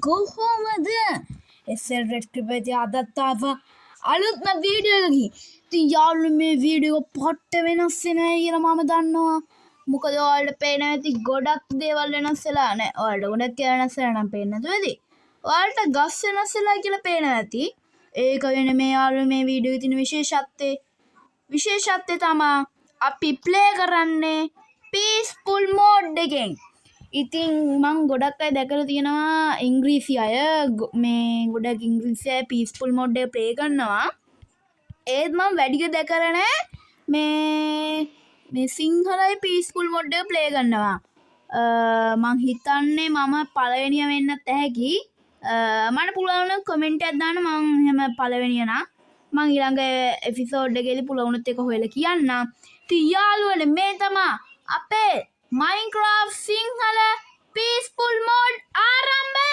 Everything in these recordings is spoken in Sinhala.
කොහොමද SL Red Cricket අදත් ආව අලුත්ම වීඩියෝ එකකින්. ඉතින් යාළුවෝ මේ වීඩියෝ පොට්ට වෙනස් වෙනවා කියලා මම දන්නවා. මොකද ඔයාලට පේන ඇති ගොඩක් දේවල් වෙනස් වෙලා නැහැ. ඔයාලට ගොඩක් ඒවා වෙනස් වෙලා නම් පේන්නේ නැතුව ඇති. ඔයාලට ගස් වෙනස් වෙලා කියලා පේනවා ඇති. ඒක වෙන මේ යාළුවෝ මේ වීඩියෝ එකේ තියෙන විශේෂත්වය තමයි අපි ප්ලේ කරන්නේ පීස්ෆුල් මෝඩ් එකෙන්. ඉතින් මං ගොඩක් අය දැකලා තියෙනවා ඉංග්‍රීසි අය මේ ගොඩක් ඉංග්‍රීසි අය පීස්ෆුල් මෝඩ් එක ප්ලේ කරනවා. ඒත් මම වැඩික දැකලා නැහැ මේ සිංහලයි පීස්ෆුල් මෝඩ් එක ප්ලේ කරනවා. මං හිතන්නේ මම පළවෙනිය වෙන්නත් ඇහැකි. මට පුළුවන් නම් කමෙන්ට් එකක් දාන්න මං එහෙම පළවෙනිය නා. මං ඊළඟ එපිසෝඩ් එකේදී පුළුවන් උනොත් ඒක හොයලා කියන්නම්. ඉතින් යාළුවනේ මේ තමයි අපේ Minecraft සිංහල peaceful mode ආරම්භය.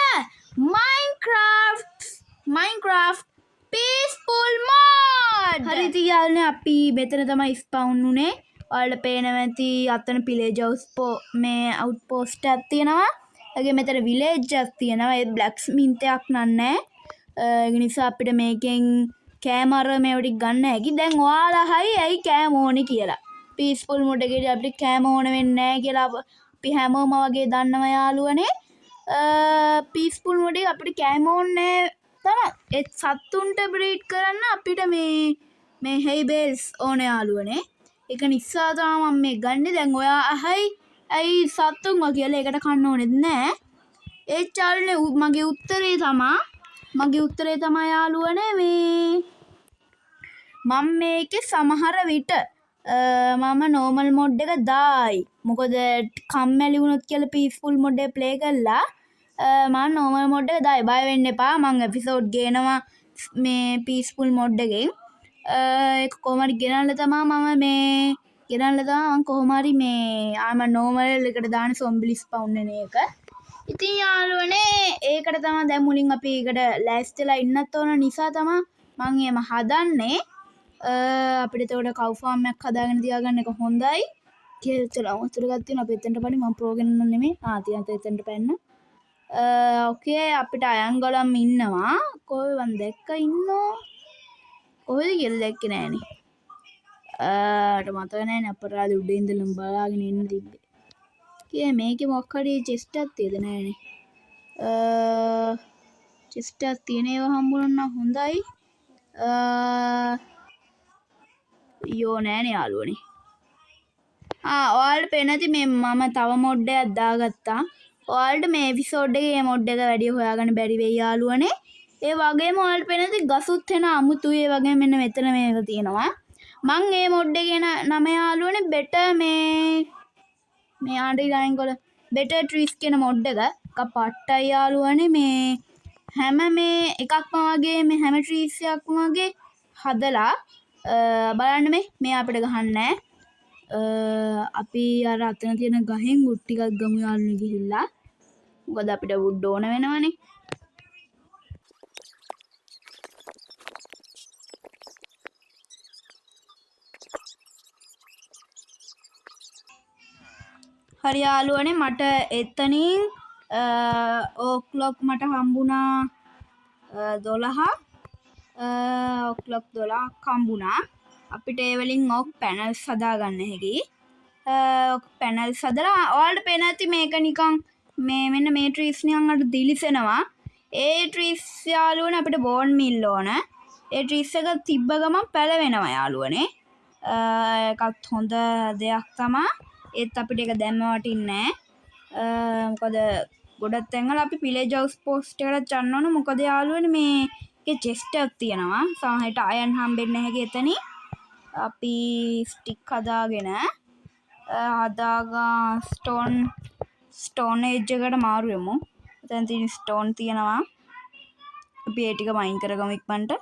Minecraft peaceful mode. හරි ඉතින් යාළුවනේ අපි මෙතන තමයි ස්පවුන් උනේ. ඔයාලට පේනවා ඇති අතන village house මේ outpost එකක් තියෙනවා. ඒකේ මෙතන village එකක් තියෙනවා. ඒ blacksmith එකක් නන්නේ. ඒක නිසා අපිට මේකෙන් කෑම අර මේවට ගන්න හැකි. දැන් ඔයාලා හයි ඇයි කෑම ඕනේ කියලා. පීස්ෆුල් මෝඩ් එකේදී අපිට කෑම ඕන වෙන්නේ නැහැ කියලා අපි හැමෝම වගේ දන්නවා යාළුවනේ. පීස්ෆුල් මෝඩ් එකේ අපිට කෑම ඕනේ තමයි. ඒ සත්තුන්ට බ්‍රීඩ් කරන්න අපිට මේ hay bales ඕනේ යාළුවනේ. ඒක නිසා තමයි මම මේ ගන්නේ. දැන් ඔයා අහයි ඇයි සත්තුන්ව කියලා ඒකට කන්න ඕනෙත් නැහැ. ඒ යාළුවනේ මගේ උත්තරේ තමයි යාළුවනේ මම මේකේ සමහර විට මම නෝමල් මොඩ් එක දායි. මොකද කම්මැලි වුණොත් කියලා පීස්ෆුල් මොඩ් එක ප්ලේ කරලා මම නෝමල් මොඩ් එක දායි. බය වෙන්න එපා. මම එපිසෝඩ් ගේනවා මේ පීස්ෆුල් මොඩ් එකෙන්. ඒක කොහොම හරි ගෙනල්ලා තමයි මම කොහොම හරි ආම නෝමල් එකට දාන සොම්බි ස්පවුන් වෙන එක. ඉතින් යාළුවනේ ඒකට තමයි දැන් මුලින් අපි ඒකට ලෑස්තිලා ඉන්නත් ඕන නිසා තමයි මම එහෙම හදන්නේ. අපිට එතකොට කව් ෆාම් එකක් හදාගෙන තියාගන්න එක හොඳයි. කියලා වතුර ගත්ත තියෙනවා. අපි එතනට පඩි මම ප්‍රෝ ගෙනන්න නෙමෙයි. තියන්ත එතනට පැන්න. ඕකේ අපිට අයංගලම් ඉන්නවා. කොහේ වන් දැක්ක ඉන්නෝ. කොහෙද කියලා දැක්කේ නෑනේ. මට මතක නෑනේ අපරාධ උඩ ඉඳලා බලාගෙන ඉන්න තිබ්බේ. මේකේ මොකක් හරි චෙස්ට් එකක් තියෙද නෑනේ. චෙස්ට් එකක් තියෙන ඒවා හම්බුනොත් නම් හොඳයි. යෝ නෑනේ යාළුවනේ. ඔයාලට පේන්නේ නැති මම තව මොඩ් එකක් දාගත්තා. ඔයාලට මේ එපිසෝඩ් එකේ මේ මොඩ් එක වැඩි හොයාගන්න බැරි වෙයි යාළුවනේ. ඒ වගේම ඔයාලට පේන්නේ නැති ගසුත් වෙන අමුතුයි. ඒ වගේම මෙන්න මෙතන මේක තියෙනවා. මං මේ මොඩ් එකේ නම යාළුවනේ බෙටර් මේ ආන්ඩි ගොල බෙටර් ට්‍රීස් කියන මොඩ් එක පට්ටයි යාළුවනේ. හැම එකක්ම වගේ හැම ට්‍රීස් එකක්ම වගේ හදලා බලන්න මේ අපිට ගහන්නේ අපි අර අතන තියෙන ගහෙන් උඩ් ටිකක් ගමු යාළුවනේ ගිහිල්ලා. මොකද අපිට වුඩ් ඕන වෙනවනේ. හරි යාළුවනේ මට එතනින් ඕක්ලොක් මට හම්බුණා 12 ඕක්ලොක් 12ක් හම්බුණා. අපිට ඒ වලින් ඕක් පැනල්ස් හදාගන්න හැකි. ඕක් පැනල්ස් හදලා ඔයාලට පේන ඇති මේක නිකන් මෙන්න මේ ට්‍රීස් නිකන් අර දිලිසෙනවා. ඒ ට්‍රීස් යාළුවනේ අපිට බෝන් මිල් ඕන. ඒ ට්‍රීස් එක තිබ්බ ගමන් පැලවෙනවා යාළුවනේ. ඒකත් හොඳ දෙයක් තමයි. ඒත් අපිට ඒක දැම්ම වටින්නේ නැහැ. මොකද ගොඩක් තැන්වල අපි village house post එකට යන්න ඕන. මොකද යාළුවනේ මේකේ chest එකක් තියෙනවා. සමහරට අයන් හම්බෙන්නේ නැහැ එතනින්. අපි ස්ටික් හදාගෙන ස්ටෝන් ඒජ් එකට මාරු වෙමු. එතන තියෙන ස්ටෝන් තියෙනවා. අපි ඒ ටික වයින් කරගමු ඉක්මනට.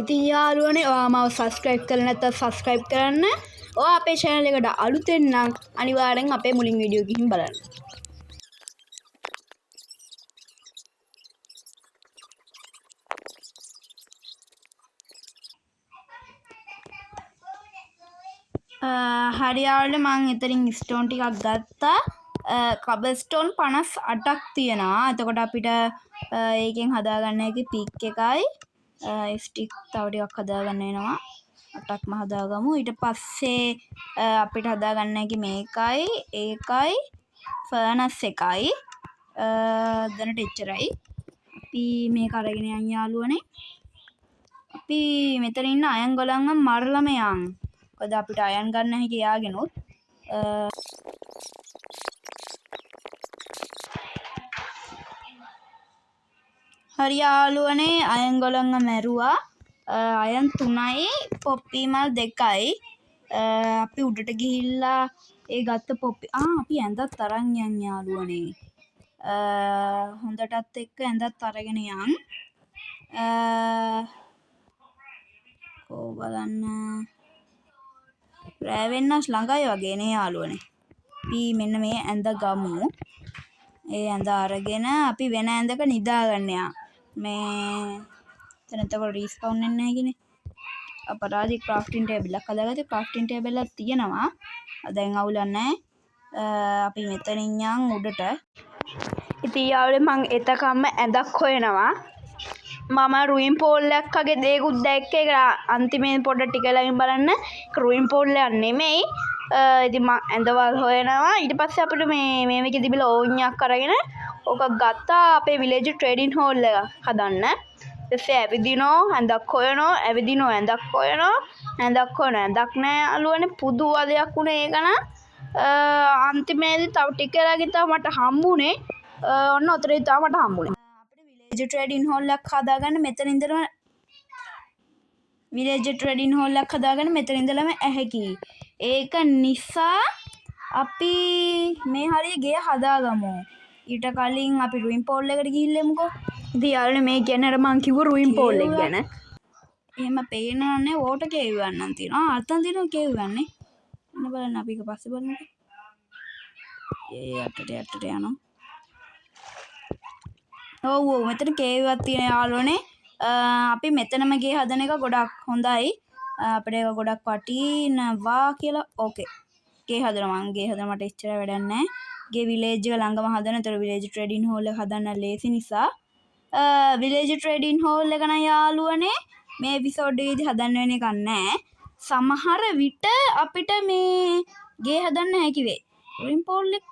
ඉතින් යාළුවනේ ඔයා මාව සබ්ස්ක්‍රයිබ් කරලා නැත්නම් සබ්ස්ක්‍රයිබ් කරන්න. ඔයා අපේ channel එකට අලුතෙන් නම් අනිවාර්යෙන් අපේ මුලින් වීඩියෝ ගිහින් බලන්න. හරි යාළුවනේ මම එතනින් ස්ටෝන් ටිකක් ගත්තා. කබස්ටෝන් 58ක් තියෙනවා. එතකොට අපිට ඒකෙන් හදාගන්න එක පික් එකයි ස්ටික් තව ටිකක් හදාගන්න වෙනවා. 8ක්ම හදාගමු. ඊට පස්සේ අපිට හදාගන්න එක මේකයි ඒකයි ෆර්නස් එකයි දැනට එච්චරයි. අපි මේක අරගෙන යන් යාළුවනේ. අපි මෙතන ඉන්න අයන් ගොල්ලන්ව මරලම යන්. මොකද අපිට අයන් ගන්න හැකි යාගෙනුත් හරි යාළුවනේ අයන් ගොල්ලන්ව මැරුවා. අයන් 3යි පොප්පි මල් 2යි. අපි උඩට ගිහිල්ලා ඒ ගත්ත පොප්පි අපි ඇඳත් අරන් යන් යාළුවනේ. හොඳටත් එක්ක ඇඳත් අරගෙන යන්. බලන්න රෑ වෙන්නස් ළඟයි වගේ නේ යාළුවනේ. අපි මෙන්න මේ ඇඳ ගමු. ඒ ඇඳ අරගෙන අපි වෙන ඇඳක නිදාගන්න යා. මේ එතනතකොට රීස්පවුන් වෙන්නේ නැහැ කිනේ. අපරාධි ක්‍රාෆ්ටින් ටේබල් එකක් හදාගත්තේ. ක්‍රාෆ්ටින් ටේබල් එකක් තියෙනවා. දැන් අවුලක් නැහැ. අපි මෙතනින් යන් උඩට. ඉතින් යාළුවනේ මං එතකම්ම ඇඳක් හොයනවා. මම රුයින් පෝල් එකක් වගේ දෙයක්ුත් දැක්කේ. ඒක අන්තිමේ පොඩ ටික ළඟින් බලන්න රුයින් පෝල් එකක් නෙමෙයි. ඉතින් මං ඇඳවල් හොයනවා. ඊට පස්සේ අපිට මේ මේකේ තිබිලා ඕන්යක් අරගෙන ඕක ගත්තා අපේ විලේජ් ට්‍රේඩින් හෝල් එක හදන්න. ඊටසේ ඇවිදිනෝ ඇඳක් හොයනෝ ඇවිදිනෝ ඇඳක් හොයනෝ ඇඳක් හොයනෝ ඇඳක් නෑ යාළුවනේ. පුදු වදයක් උනේ ඒක නම්. අන්තිමේදී තව ටික ළඟින් තමයි මට හම්බුනේ. ඔන්න ඔතනදී තමයි මට හම්බුනේ. විලේජ් ට්‍රේඩින් හෝල් එකක් හදාගන්න මෙතන ඉඳලා විලේජ් ට්‍රේඩින් හෝල් එකක් හදාගන්න මෙතන ඉඳලම ඇහැකි. ඒක නිසා අපි මේ හරිය ගේ හදාගමු. ඊට කලින් අපි රුයින් පෝල් එකට ගිහිල්ලෙමුකෝ. ඉතින් යාළුවනේ මේ කියන්නේ අර මං කිව්ව රුයින් පෝල් එක ගැන. එහෙම පේනවන්නේ ඕට කේව්වන්නම් තියෙනවා. අතන් තියෙනවා කේව්වන්නේ. එන්න බලන්න අපි එක පස්සේ බලමුකෝ. යටට යනවා. ඔව් මෙතන කේව්වක් තියෙන යාළුවනේ. අපි මෙතනම ගේ හදන එක ගොඩක් හොඳයි. අපිට ඒක ගොඩක් වටිනවා කියලා. ඕකේ. ගේ හදනවා මං ගේ හදන මට එච්චර වැඩක් නැහැ. ගේ විලේජ් එක ළඟම හදන. ඒතර විලේජ් ට්‍රේඩින් හෝල් එක හදන්න ලේසි නිසා විලේජ් ට්‍රේඩින් හෝල් එක නම් යාළුවනේ මේ එපිසෝඩ් එකේදී හදන්න වෙන එකක් නැහැ. සමහර විට අපිට මේ ගේ හදන්න හැකි වෙයි. රුයින් පෝල් එක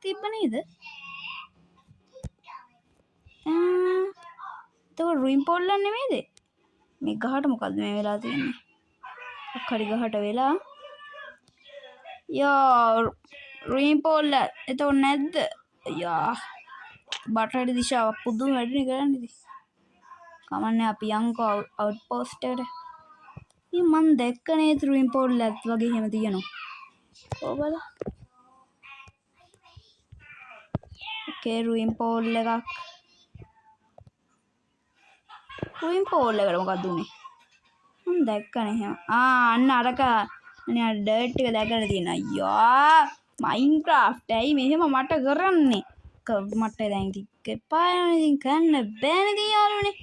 තිබ්බ නේද? ඒක රුයින් පෝල් එක නෙමෙයිද? මේ ගහට මොකද්ද මේ වෙලා තියෙන්නේ? අක්කරි ගහට වෙලා. යා රුයින් පෝල් එක එතකොට නැද්ද? යා බටරට දිශාව පුදුම වැඩිනේ කරන්නේ ඉතින්. කමන්නේ අපි යන්කෝ අවුට්පෝස්ට් එකට. ඉතින් මං දැක්ක නේද රුයින් පෝල් එකක් වගේ එහෙම තියෙනවා. ඕබල. ඕකේ රුයින් පෝල් එකක්. රුයින් පෝල් එකට මොකක්ද උනේ? මං දැක්කනේ එහෙම. අන්න අරක අනේ ඩර්ට් එක දැකලා තියෙන. අයියා මයින්ක්‍රාෆ්ට් ඇයි මෙහෙම මට කරන්නේ? මට දැන් ටික එපා ඉතින් කරන්න බෑනේ ඉතින් යාළුවනේ.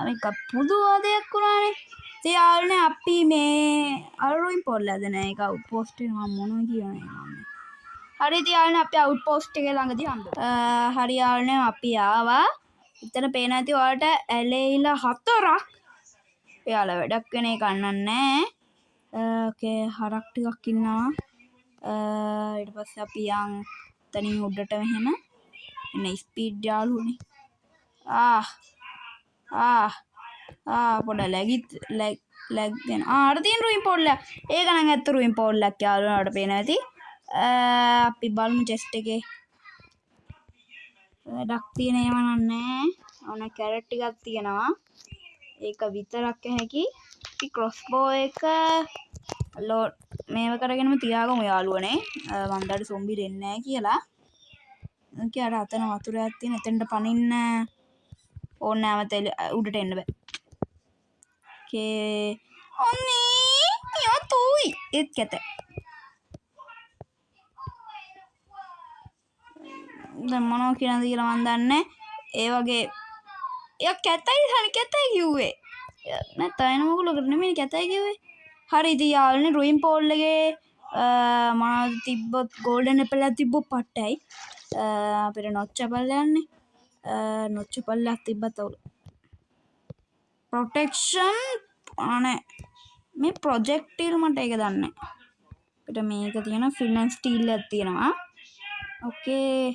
මේක පුදු වදයක් වුණානේ. ඉතින් යාළුවනේ අපි මේ අරුයින් පෝල් හදන එක අවුට්පෝස්ට් එක මම මොනවද කියන්නේ මම. හරි ඉතින් යාළුවනේ අපි අවුට්පෝස්ට් එක ළඟදී හම්බෙමු. හරි යාළුවනේ අපි ආවා. ඉතන පේන ඇති ඔයාලට ඇලෙයිල 4ක්. එයාලා වැඩක් වෙන එක නැහැ. ඕකේ හරක් ටිකක් ඉන්නවා. ඊට පස්සේ අපි යන් තනින් උඩට මෙහෙම එන්න ස්පීඩ් යාළුවනේ. පොඩ ලැග් වෙන. අර තියෙන රුයින් පෝල් එක. ඒක නම් ඇත්ත රුයින් පෝල් එකක් යාළුවනට පේන ඇති. අපි බලමු චෙස්ට් එකේ. වැඩක් තියෙන ඒවා නැහැ. ඕන කැරට් ටිකක් තියෙනවා. ඒක විතරක් ඇහැකි. අපි ක්‍රොස්බෝ එක ලෝඩ් මේව කරගෙනම තියාගමු යාළුවනේ. මම ඩාඩි සොම්බි දෙන්නේ නැහැ කියලා. අර අතන වතුරයක් තියෙන එතනට පනින්න ඕනේ නැවත උඩට එන්න බෑ. ඕකේ. අනේ යා තෝයි ඒත් කැත. දැන් මොනවා කියනද කියලා මන් දන්නේ. ඒ වගේ එයා කැතයි හරි කැතයි කිව්වේ. නැත්නම් එන මොකලකට නෙමෙයි කැතයි කිව්වේ. හරි ඉතින් යාළුවනේ රුයින් පෝල් එකේ මොනවද තිබ්බොත් ගෝල්ඩන් ඇපල් එකක් තිබ්බොත් පට්ටයි. අපිට නොච් ඇපල් යන්නේ. නොච් ඇපල් එකක් තිබ්බත් අවුල. ප්‍රොටෙක්ෂන් අනේ මේ ප්‍රොජෙක්ටිල් මට ඒක දන්නේ. අපිට මේක තියෙනවා ෆිනන්ස් ස්ටීල් එකක් තියෙනවා. ඕකේ.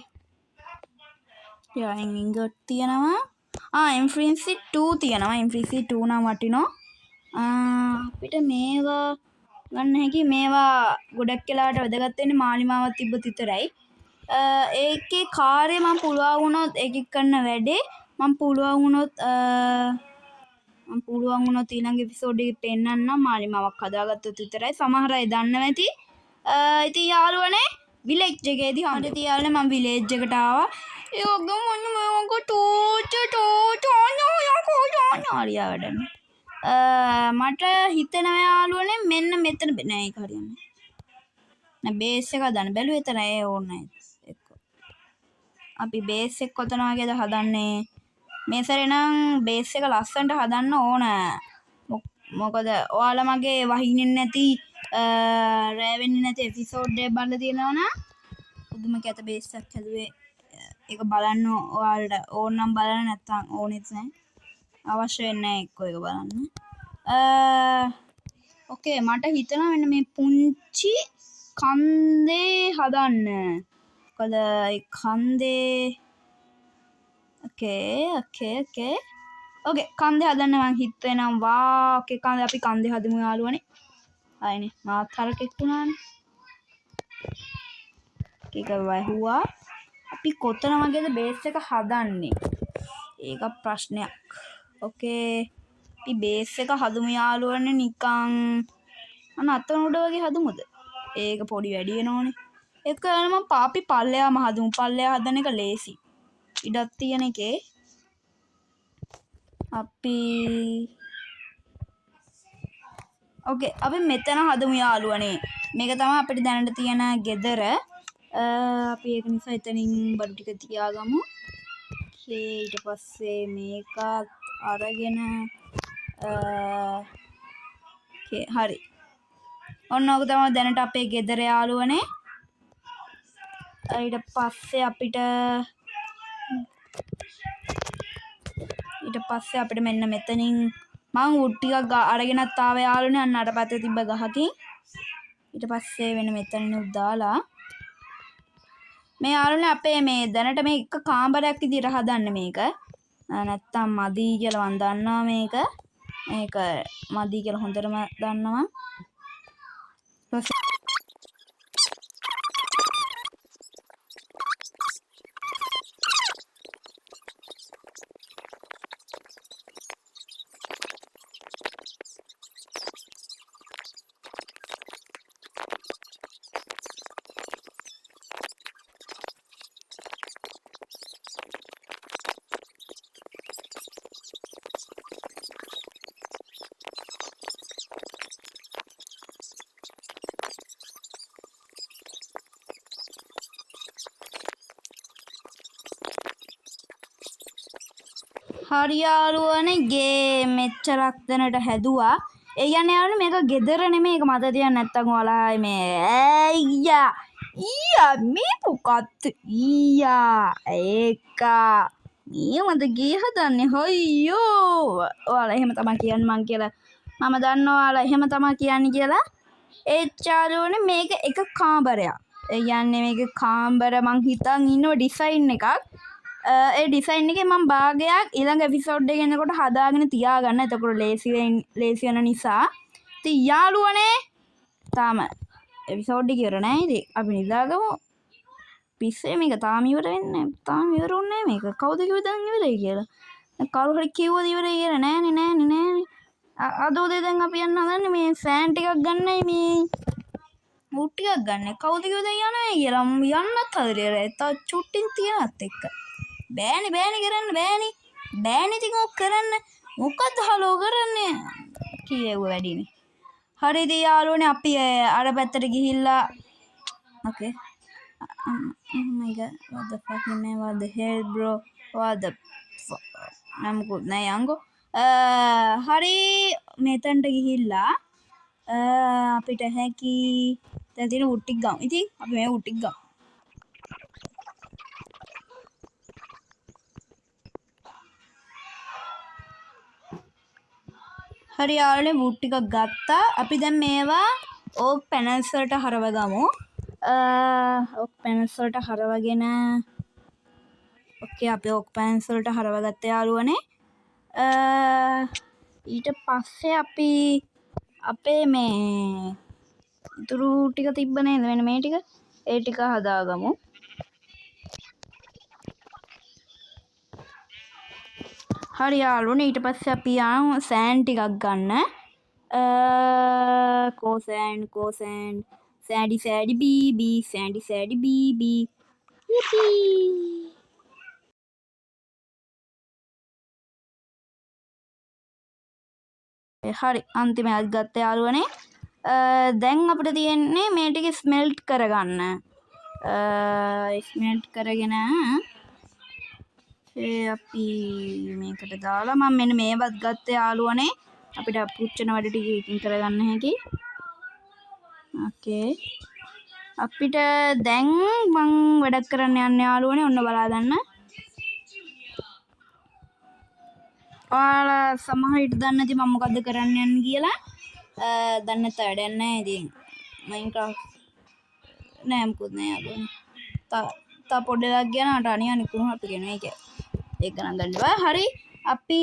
යා ඉංගොට් තියෙනවා. ඉන්ෆ්‍රින්සි 2 තියෙනවා. ඉන්ෆ්‍රින්සි 2 නම් වටිනවා. අපිට මේවා ගන්න හැකි මේවා ගොඩක් වෙලාවට වැදගත් වෙන්නේ මාලිමාවක් තිබ්බොත් විතරයි. ඒකේ කාර්යය මම පුළුවන් වුණොත් ඒකෙ කරන වැඩේ මම පුළුවන් වුණොත් ඊළඟ එපිසෝඩ් එකේ පෙන්නන්නම් මාලිමාවක් හදාගත්තොත් විතරයි. සමහර අය දන්නව ඇති. ඉතින් යාළුවනේ විලේජ් එකේදී හම්බෙ තියාගෙන මම විලේජ් එකට ආවා. යෝග මොනක හරියා වැඩන්නේ. මට හිතෙනවා යාළුවනේ මෙන්න මෙතන නෑ ඒක හරියන්නේ. නෑ බේස් එක හදන්න බැලුවේ එතන ඒ ඕනේ එක්ක. අපි බේස් එක කොතන වගේද හදන්නේ? මේ සැරේ නම් බේස් එක ලස්සනට හදන්න ඕන. මොකද ඔයාලා මගේ වහින්නේ නැති රෑ වෙන්නේ නැති එපිසෝඩ් එක බලලා තියෙනවනම් පුදුම කැත බේස් එකක් හැදුවේ. ඒක බලන්න ඔයාලට ඕන නම් බලන්න නැත්නම් ඕනෙත් නැහැ. අවශ්‍ය වෙන්නේ නැහැ එක්ක ඒක බලන්න. ඕකේ මට හිතෙනවා මෙන්න මේ පුංචි කන්දේ හදන්න. මොකද ඒ කන්දේ ඕකේ කන්දේ හදන්න මං හිතෙනවා. ඕකේ කන්දේ අපි කන්දේ හදමු යාළුවනේ. ආයිනේ මාත් හරකෙක් වුණානේ. ඒක වහුවා. අපි කොතන වගේද බේස් එක හදන්නේ? ඒක ප්‍රශ්නයක්. ඕකේ අපි බේස් එක හදමු යාළුවනේ නිකන් අතන උඩ වගේ හදමුද? ඒක පොඩි වැඩි වෙනෝනේ. ඒක කරන මම පාපි පල්ලෙයාම හදමු. පල්ලෙයා හදන එක ලේසි. ඉඩක් තියෙන එකේ අපි ඕකේ අපි මෙතන හදමු යාළුවනේ. මේක තමයි අපිට දැනට තියෙන ගෙදර. අපි ඒක නිසා එතනින් බඩු ටික තියාගමු. ඊට පස්සේ මේකත් අරගෙන හරි. ඔන්න ඔක තමයි දැනට අපේ ගෙදර යාළුවනේ. ඊට පස්සේ අපිට මෙන්න මෙතනින් මං උඩ් ටිකක් අරගෙනත් ආව යාළුවනේ අන්න අර පැත්තේ තිබ්බ ගහකින්. ඊට පස්සේ වෙන මෙතනින් උඩ් දාලා මේ යාළුවනේ අපේ මේ දැනට මේ එක කාමරයක් විදියට හදන්න මේක. නැත්තම් මදි කියලා මං දන්නවා මේක. මේක මදි කියලා හොඳටම දන්නවා. හරි යාළුවනේ ගේ මෙච්චරක් දැනට හැදුවා. ඒ කියන්නේ යාළුවනේ මේක ගෙදර නෙමෙයි. ඒක මත තියන්න නැත්තම් ඔයාලා මේ ඊයා මේ මොකක්ද ඒකා මේ මත ගේ හදන්නේ හොයියෝ. ඔයාලා එහෙම තමයි කියන්නේ මං කියලා. මම දන්නවා ඔයාලා එහෙම තමයි කියන්නේ කියලා. ඒ යාළුවනේ මේක එක කාමරයක්. ඒ කියන්නේ මේක කාමර මං හිතන් ඉන්නව ඩිසයින් එකක්. ඒ ඩිසයින් එකේ මම භාගයක් ඊළඟ එපිසෝඩ් එකේ එනකොට හදාගෙන තියාගන්න. එතකොට ලේසි වෙන නිසා. ඉතින් යාළුවනේ තාම එපිසෝඩ් එක ඉවර නෑ. ඉතින් අපි නිදාගමු. පිස්සේ මේක තාම ඉවර වෙන්නේ නෑ. තාම ඉවර වුණේ නෑ මේක. කවුද කිව්වද දැන් ඉවරයි කියලා? කවුරු හරි කිව්වද ඉවරයි කියලා? නෑනේ. අද උදේ දැන් අපි යන්න හදන්නේ මේ ෆෑන් ටිකක් ගන්නයි මේ වුඩ් ටිකක් ගන්න. කවුද කිව්වද යන්නේ කියලා? යන්නත් හදලා තව චුට්ටින් තියනත් එක්ක. බෑනේ කරන්න බෑනේ ඉතින් ඔක් කරන්න මොකද්ද හලෝ කරන්නේ කියෙව්ව වැඩිනේ. හරි ඉතින් යාළුවනේ අපි අර පැත්තට ගිහිල්ලා okay oh my god what the fucking man what the hell bro what the නම්කුත් නෑ යංගෝ. හරි මෙතනට ගිහිල්ලා අපිට හැකි දැන් තියෙන වුඩ් ටික ගමු. ඉතින් අපි මේ වුඩ් ටික ගමු. හරි යාළුවනේ වුඩ් ටිකක් ගත්තා. අපි දැන් මේවා ඕක් පැනල්ස් වලට හරවගමු. ඕක් පැනල්ස් වලට හරවගෙන ඕකේ අපි ඕක් පැනල්ස් වලට හරවගත්ත යාළුවනේ. ඊට පස්සේ අපි අපේ මේ ඉතුරු ටික තිබ්බ නේද මෙන්න මේ ටික ඒ ටික හදාගමු. හරි යාළුවනේ ඊට පස්සේ අපි යමු සෑන්ඩ් ටිකක් ගන්න. කෝසෑන්ඩ් සෑඩි බීබී සෑඩි බීබී යපී. හරි අන්තිමයක් ගත්ත යාළුවනේ. දැන් අපිට තියෙන්නේ මේ ටික ස්මෙල්ට් කරගන්න. ස්මෙල්ට් කරගෙන අපි මේකට දාලා මම මෙන්න මේවත් ගත්ත යාළුවනේ. අපිට පුච්චන වැඩ ටික ඉතින් කරගන්න හැකි. ඕකේ අපිට දැන් මං වැඩක් කරන්න යන්න යාළුවනේ. ඔන්න බලා ගන්න. ඔයාලා සමහර විට දන්නේ නැති මම මොකද්ද කරන්න යන්නේ කියලා. දන්නේ නැත්නම් වැඩක් නැහැ. ඉතින් මයින්ක්‍රාෆ්ට් නෑ මොකුත් නෑ යාළුවනේ. තා පොඩ්ඩක් ගියාට අනිවාර්යෙන් කුණු හප්ප කියන එක. ඒක නම් ගන්න බෑ. හරි අපි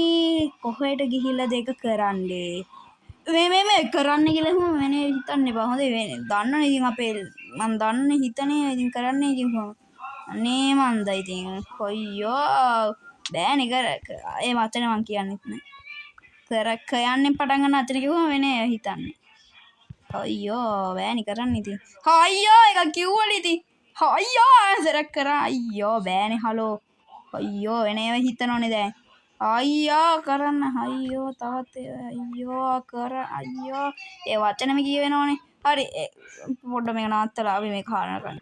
කොහෙට ගිහිල්ලාද ඒක කරන්නේ? මේ කරන්න කියලා මම වෙනේ හිතන්න එපා. හොඳේ දන්නවනේ ඉතින් අපේ මම දන්නේ හිතනේ ඉතින් කරන්නේ ඉතින් කොහොමද? අනේ මන්ද ඉතින් කොයියෝ බෑනේ කර ඒ වචන මං කියන්නෙත් නෑ. කියන්න පටන් ගන්න අතන කිව්වම වෙනේ හිතන්නේ. අයියෝ බෑනේ කරන්න ඉතින්. අයියෝ එක කිව්වනේ ඉතින්. අයියෝ සරක් කරා. අයියෝ බෑනේ හලෝ. අයියෝ වෙනේව හිතනෝනේ දැන්. අයියෝ කරන්න. අයියෝ තවත් අයියෝ කර අයියෝ ඒ වචනෙම කියවෙනෝනේ. හරි පොඩ්ඩ මේක නවත්තලා අපි මේක හරන කරන්න.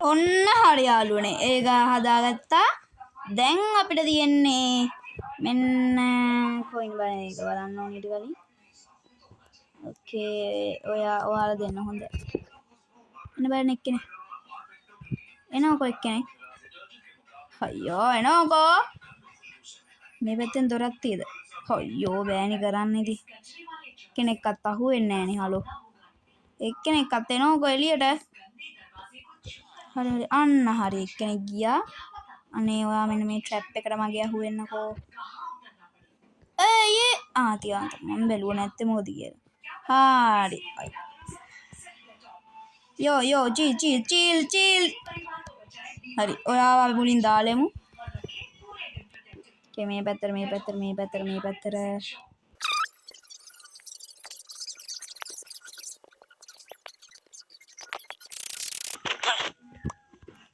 ඔන්න හරි යාළුවනේ ඒක හදාගත්තා. දැන් අපිට තියෙන්නේ මෙන්න කොයින් බලන්න ඒක බලන්න ඕනේ ඊට කලින්. ඕකේ ඔයාලා දෙන්න හොඳ. එන්න බලන්න එක්කනේ. එනකො එක්කනේ. අයියෝ එනකො. මේ පැත්තෙන් දොරක් තියද? අයියෝ බෑනේ කරන්න ඉතින්. කෙනෙක්වත් අහුවෙන්නේ නැහනේ හලෝ. එක්කෙනෙක්වත් එනකො එළියට. හරි අන්න හරි එක්කෙනෙක් ගියා. අනේ ඔයා මෙන්න මේ ට්‍රැප් එකට මගේ අහුවෙන්නකෝ. තියන්න මම බැලුව නැත්තේ මොකද කියලා. හරි. යෝ චීල්. හරි ඔයාව මුලින් දාලෙමු. ඕකේ මේ පැත්තට.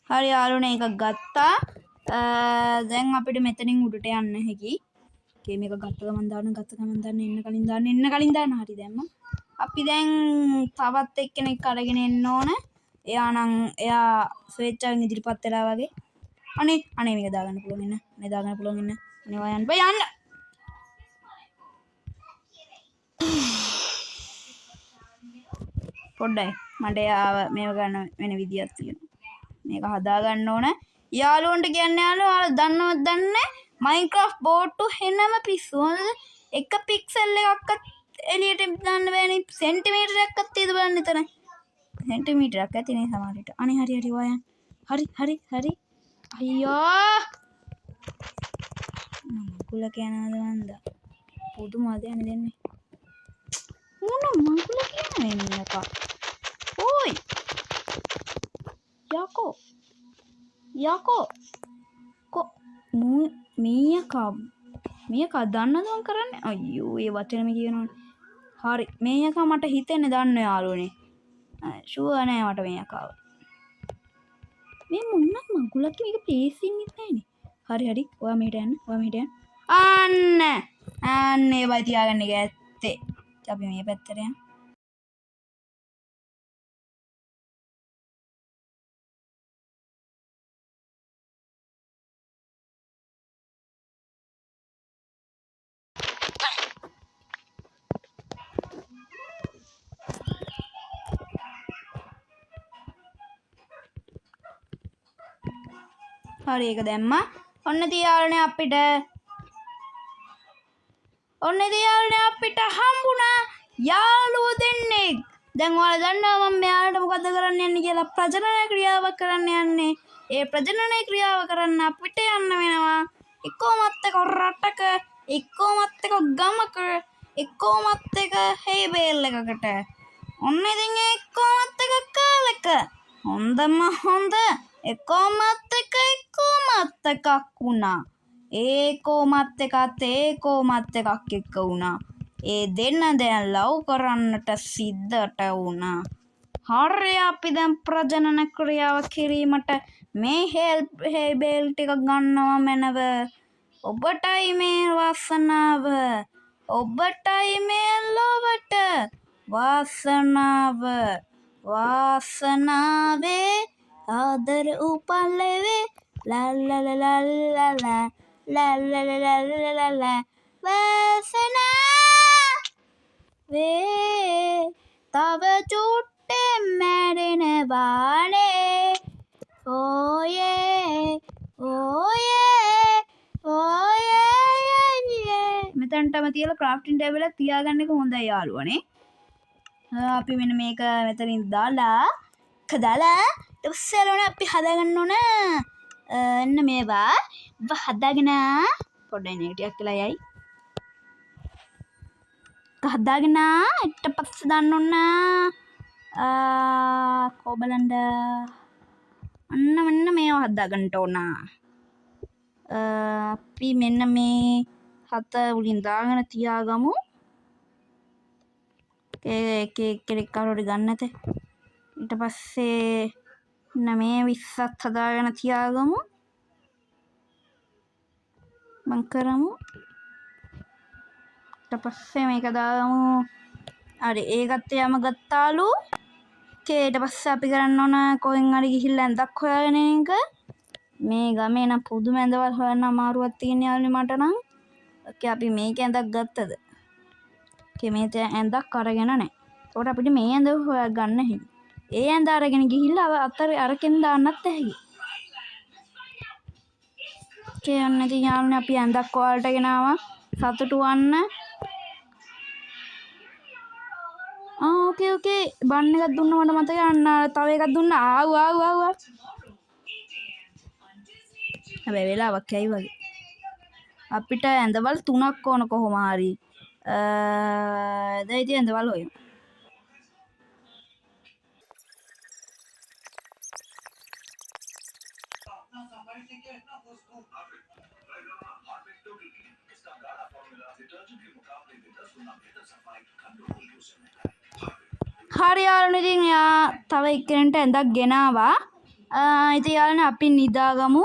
හරි යාළුවනේ එකක් ගත්තා. දැන් අපිට මෙතනින් උඩට යන්න හැකි. ඕකේ මේක ගත්ත ගමන් දාන්න එන්න කලින් දාන්න. හරි දැම්මා. අපි දැන් තවත් එක්කෙනෙක් අරගෙන එන්න ඕන. එයා ස්වේච්ඡාවෙන් ඉදිරිපත් වෙලා වගේ. අනේ මේක දාගන්න පුළුවන් ඉන්න. අනේ ඔයා යන්න බෑ යන්න. පොඩ්ඩයි මට එයාව මේව ගන්න වෙන විදියක් තියෙනවා. මේක හදා ගන්න ඕන. යාළුවන්ට කියන්න ඔයාලා දන්නවද දන්නේ මයින්ක්‍රාෆ්ට් බෝඩ් හෙනම පිස්සු. එක පික්සල් එකක්වත් එළියට දාන්න බෑනේ. සෙන්ටිමීටරයක්වත් තියද බලන්න එතන. සෙන්ටිමීටරයක් ඇතිනේ සමහරවිට. අනේ හරි ඔයා. හරි. අයියෝ. මකුල කියනවාද මන්ද? පුදුමද යන්නේ දෙන්නේ. මොන මකුල කියන්නේ මේක? ඕයි. යකෝ. මීයකා දන්නද මං කරන්නේ? අයියෝ ඒ වචනෙම කියනවනේ. හරි මීයකා මට හිතෙන්නේ දන්න යාළුවනේ. ෂුවර් නෑ මට මීයකාව. මේ මොන මගුලක් මේක ප්ලේසින් ඉන්නේ නෑනේ. හරි ඔයා මෙහෙට යන්න. අන්න ඒවයි තියාගන්න එක ඇත්තේ. අපි මේ පැත්තට යමු. හරි ඒක දැම්මා. ඔන්න තියාලනේ අපිට හම්බුණා යාළුවෝ දෙන්නෙක්. දැන් ඔයාලා දන්නවා මම මෙයාලට මොකද කරන්න යන්නේ කියලා. ප්‍රජනන ක්‍රියාවක් කරන්න යන්නේ. ඒ ප්‍රජනන ක්‍රියාව කරන්න අපිට යන්න වෙනවා. එක්කෝමත් එක රටක, එක්කෝමත් එක ගමක, එක්කෝමත් එක හේබේල් එකකට. ඔන්න ඉතින් එක්කෝමත් එක කාලෙක. හොඳම හොඳ එක්කෝමත් එකක් වුණා. ඒකෝමත් එකත් ඒකෝමත් එකක් එක්ක වුණා. ඒ දෙන්න දැන් ලව් කරන්නට සිද්ධට වුණා. හරි අපි දැන් ප්‍රජනන ක්‍රියාව කිරීමට මේ හේබේල් ටික ගන්නවා මැනව. ඔබටයි මේ වාසනාව. ඔබටයි මේ ලොවට වාසනාව. වාසනාවේ ආදර උපල්ලවේ ලල්ලලලල්ලලා ලල්ලලලල්ලලා වාසනාවේ තව චුට්ටෙන් මැරෙනවානේ. ඕයේ මෙතනටම තියලා ක්‍රාෆ්ටින් ටේබල් එක තියාගන්න එක හොඳයි යාළුවනේ. අපි මෙන්න මේක මෙතනින් දාලා ඊට පස්සේ අපි හදාගන්න ඕන එන්න මේවා හදාගෙන පොඩ්ඩක් නේ ටිකක් කියලා යයි. හදාගෙන ඊට පස්සේ දාන්න ඕන කොබලන්ඩ මෙන්න මේවා හදාගන්න ඕන. අපි මෙන්න මේ 7 උලින් දාගෙන තියාගමු. එක කවුරුහරි ගන්න නැත. ඊට පස්සේ මේ 20ත් හදාගෙන තියාගමු. මං කරමු. ඊට පස්සේ මේක දාගමු. හරි ඒකත් යම ගත්තාලු. ඊට පස්සේ අපි කරන්න ඕන කොහෙන් හරි ගිහිල්ලා ඇඳක් හොයාගෙන එක. මේ ගමේ නම් පුදුම ඇඳවල් හොයන්න අමාරුවක් තියෙන යාළුවනේ මට නම්. ඔකේ අපි මේක ඇඳක් ගත්තද? ඔකේ මේ ඇඳක් අරගෙන නැහැ. ඒකට අපිට මේ ඇඳ හොයා ගන්න හැකියි. ඒ ඇඳ අරගෙන ගිහිල්ලා අතර අරකින් දාන්නත් ඇහි. ඔකේ ඔන්න ඉතින් යාළුවනේ අපි ඇඳක් ඔයාලට ගෙනාවා. සතුටු වන්න. ඕකේ බන් එකක් දුන්නා මට මතකයි. අන්න තව එකක් දුන්නා. ආව්. හැබැයි වෙලාවක් ඇයි වගේ. අපිට ඇඳවල් 3ක් ඕන කොහොම හරි. දැන් ඉතින් ඇඳවල් හොයමු. හරි යාළුවනේ ඉතින් තව එක්කෙනෙක්ට ඇඳක් ගෙනාවා. ඉතින් යාළුවනේ අපි නිදාගමු.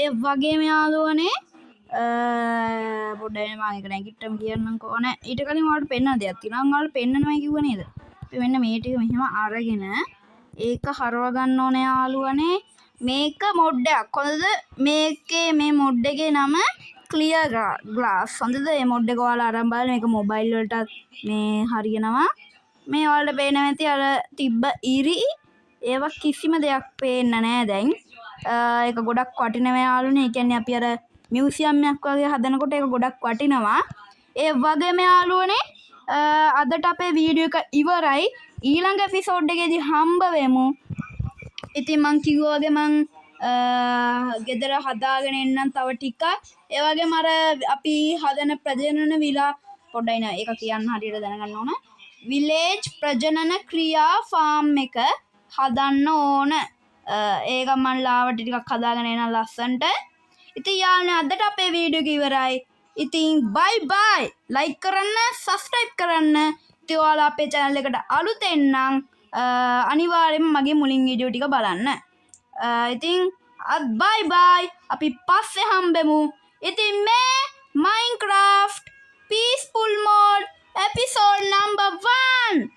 ඒ වගේම යාළුවනේ පොඩ්ඩක් මම එක නැගිට්ටම කියන්නම්කෝ. නෑ ඊට කලින් ඔයාලට පෙන්නන දෙයක් තියෙනවා. මම ඔයාලට පෙන්නනවා කිව්ව නේද? අපි මෙන්න මේ ටික මෙහෙම අරගෙන ඒක හරව ගන්න ඕනේ යාළුවනේ. මේක මොඩ්ඩයක්. හොඳද? මේකේ මේ මොඩ් එකේ නම ක්ලියර් ග්ලාස්. හොඳද? මේ මොඩ් එක ඔයාලා අරන් බලන්න. මේක මොබයිල් වලටත් මේ හරියනවා. මේ ඔයාලට පේනවා ඇති අර තිබ්බ ඉරි ඒවා කිසිම දෙයක් පේන්නේ නැහැ දැන්. ඒක ගොඩක් වටිනවා යාළුවනේ. ඒ කියන්නේ අපි අර මියුසියම් එකක් වගේ හදනකොට ඒක ගොඩක් වටිනවා. ඒ වගේම යාළුවනේ අදට අපේ වීඩියෝ එක ඉවරයි. ඊළඟ එපිසෝඩ් එකේදී හම්බ වෙමු. ඉතින් මං කිව්වා වගේ මං ගෙදර හදාගෙන එන්නම් තව ටිකක්. ඒ වගේම අර අපි හදන ප්‍රජනන විලා පොඩ්ඩයි නේ ඒක කියන්න හරියට දැනගන්න ඕන. විලේජ් ප්‍රජනන ක්‍රියා ෆාම් එක හදන්න ඕන. ඒක මම ලාවට ටිකක් හදාගෙන එන ලස්සන්ට. ඉතින් යාළුවනේ අදට අපේ වීඩියෝ එක ඉවරයි. ඉතින් බයි බයි. ලයික් කරන්න, සබ්ස්ක්‍රයිබ් කරන්න. ඉතින් ඔයාලා අපේ channel එකට අලුතෙන් නම් අනිවාර්යෙන්ම මගේ මුලින් වීඩියෝ ටික බලන්න. ඉතින් බයි බයි. අපි පස්සේ හම්බෙමු. ඉතින් මේ Minecraft Peaceful Mode episode number 1